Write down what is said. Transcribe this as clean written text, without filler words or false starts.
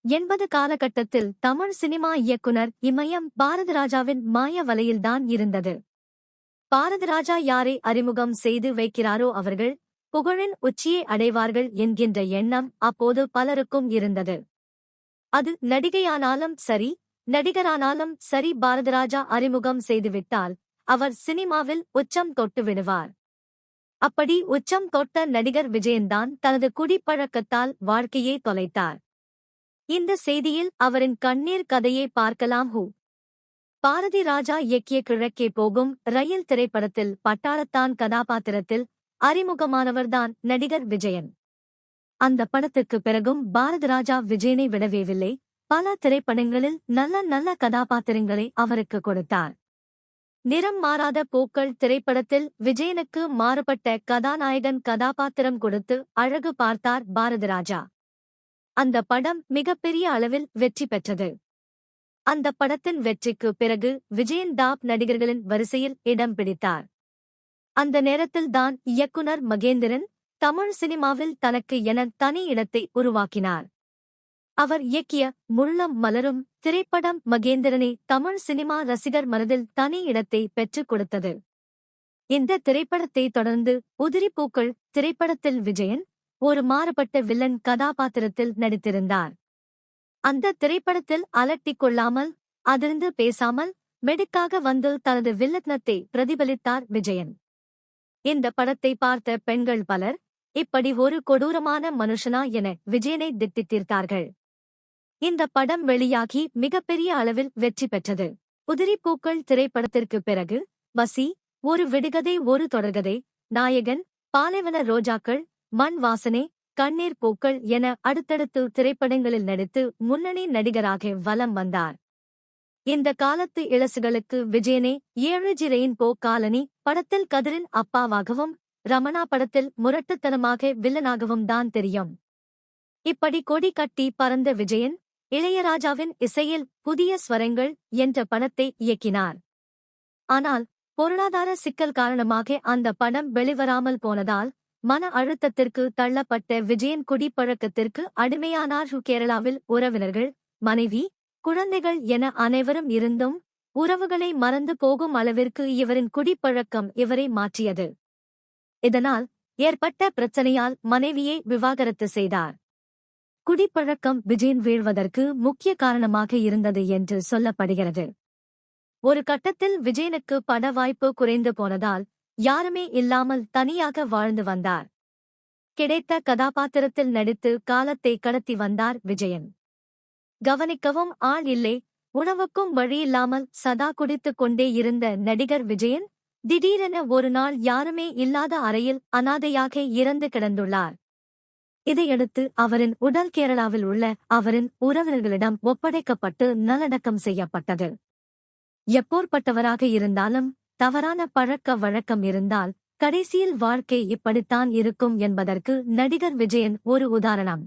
80 காலகட்டத்தில் தமிழ் சினிமா இயக்குனர் இமயம் பாரதிராஜாவின் மாய வலையில்தான் இருந்தது. பாரதிராஜா யாரை அறிமுகம் செய்து வைக்கிறாரோ அவர்கள் புகழின் உச்சியை அடைவார்கள் என்கின்ற எண்ணம் அப்போது பலருக்கும் இருந்தது. அது நடிகையானாலும் சரி, நடிகரானாலும் சரி, பாரதிராஜா அறிமுகம் செய்துவிட்டால் அவர் சினிமாவில் உச்சம் தொட்டு விடுவார். அப்படி உச்சம் தொட்ட நடிகர் விஜயன்தான் தனது குடிப்பழக்கத்தால் வாழ்க்கையை தொலைத்தார். இந்த செய்தியில் அவரின் கண்ணீர் கதையை பார்க்கலாம். பாரதி ராஜா இயக்கிய கிழக்கே போகும் ரயில் திரைப்படத்தில் பட்டாளத்தான் கதாபாத்திரத்தில் அறிமுகமானவர்தான் நடிகர் விஜயன். அந்த படத்துக்கு பிறகும் பாரதிராஜா விஜயனை விடவேவில்லை. பல திரைப்படங்களில் நல்ல நல்ல கதாபாத்திரங்களை அவருக்கு கொடுத்தார். நிறம் மாறாத பூக்கள் திரைப்படத்தில் விஜயனுக்கு மாறுபட்ட கதாநாயகன் கதாபாத்திரம் கொடுத்து அழகு பார்த்தார் பாரதிராஜா. அந்த படம் மிகப்பெரிய அளவில் வெற்றி பெற்றது. அந்த படத்தின் வெற்றிக்கு பிறகு விஜயன் டாப் நடிகர்களின் வரிசையில் இடம் பிடித்தார். அந்த நேரத்தில் தான் இயக்குனர் மகேந்திரன் தமிழ் சினிமாவில் தனக்கு என தனி இடத்தை உருவாக்கினார். அவர் இயக்கிய முள்ளும் மலரும் திரைப்படம் மகேந்திரனை தமிழ் சினிமா ரசிகர் மனதில் தனி இடத்தை பெற்றுக் கொடுத்தது. இந்த திரைப்படத்தை தொடர்ந்து உதிரிப்பூக்கள் திரைப்படத்தில் விஜயன் ஒரு மாறுபட்ட வில்லன் கதாபாத்திரத்தில் நடித்திருந்தார். அந்த திரைப்படத்தில் அலட்டிக் கொள்ளாமல், அதிர்ந்து பேசாமல், மெடுக்காக வந்து தனது வில்லத்தனத்தை பிரதிபலித்தார் விஜயன். இந்த படத்தை பார்த்த பெண்கள் பலர், இப்படி ஒரு கொடூரமான மனுஷனா என விஜயனை திட்டித்தீர்த்தார்கள். இந்த படம் வெளியாகி மிகப்பெரிய அளவில் வெற்றி பெற்றது. உதிரிப்பூக்கள் திரைப்படத்திற்கு பிறகு வசி, ஒரு விடுகதை ஒரு தொடர்கதை, நாயகன், பாலைவன ரோஜாக்கள், மண் வாசனை, கண்ணீர் பூக்கள் என அடுத்தடுத்து திரைப்படங்களில் நடித்து முன்னணி நடிகராக வலம் வந்தார். இந்த காலத்து இளசுகளுக்கு விஜயனே 7 ரெயின்போ காலனி படத்தில் கதிரின் அப்பாவாகவும், ரமணா படத்தில் முரட்டுத்தனமாக வில்லனாகவும் தான் தெரியும். இப்படி கொடி கட்டி பறந்த விஜயன் இளையராஜாவின் இசையில் புதிய ஸ்வரங்கள் என்ற படத்தை இயக்கினார். ஆனால் பொருளாதார சிக்கல் காரணமாக அந்த படம் வெளிவராமல் போனதால் மன அழுத்தத்திற்கு தள்ளப்பட்ட விஜயன் குடிப்பழக்கத்திற்கு அடிமையானார். கேரளாவில் உறவினர்கள், மனைவி, குழந்தைகள் என அனைவரும் இருந்தும் உறவுகளை மறந்து போகும் அளவிற்கு இவரின் குடிப்பழக்கம் இவரை மாற்றியது. இதனால் ஏற்பட்ட பிரச்சனையால் மனைவியை விவாகரத்து செய்தார். குடிப்பழக்கம் விஜயன் வீழ்வதற்கு முக்கிய காரணமாக இருந்தது என்று சொல்லப்படுகிறது. ஒரு கட்டத்தில் விஜயனுக்கு பட வாய்ப்பு குறைந்து போனதால் யாருமே இல்லாமல் தனியாக வாழ்ந்து வந்தார். கிடைத்த கதாபாத்திரத்தில் நடித்து காலத்தை கடத்தி வந்தார் விஜயன். கவனிக்கவும் ஆள் இல்லை, உணவுக்கும் வழியில்லாமல் சதா குடித்துக் கொண்டே இருந்த நடிகர் விஜயன் திடீரென ஒரு நாள் யாருமே இல்லாத அறையில் அனாதையாக இறந்து கிடந்துள்ளார். இதையடுத்து அவரின் உடல் கேரளாவில் உள்ள அவரின் உறவினர்களிடம் ஒப்படைக்கப்பட்டு நல்லடக்கம் செய்யப்பட்டது. எப்போற்பட்டவராக இருந்தாலும் தவறான பழக்க வழக்கம் இருந்தால் கடைசியில் வாழ்க்கை இப்படித்தான் இருக்கும் என்பதற்கு நடிகர் விஜயன் ஒரு உதாரணம்.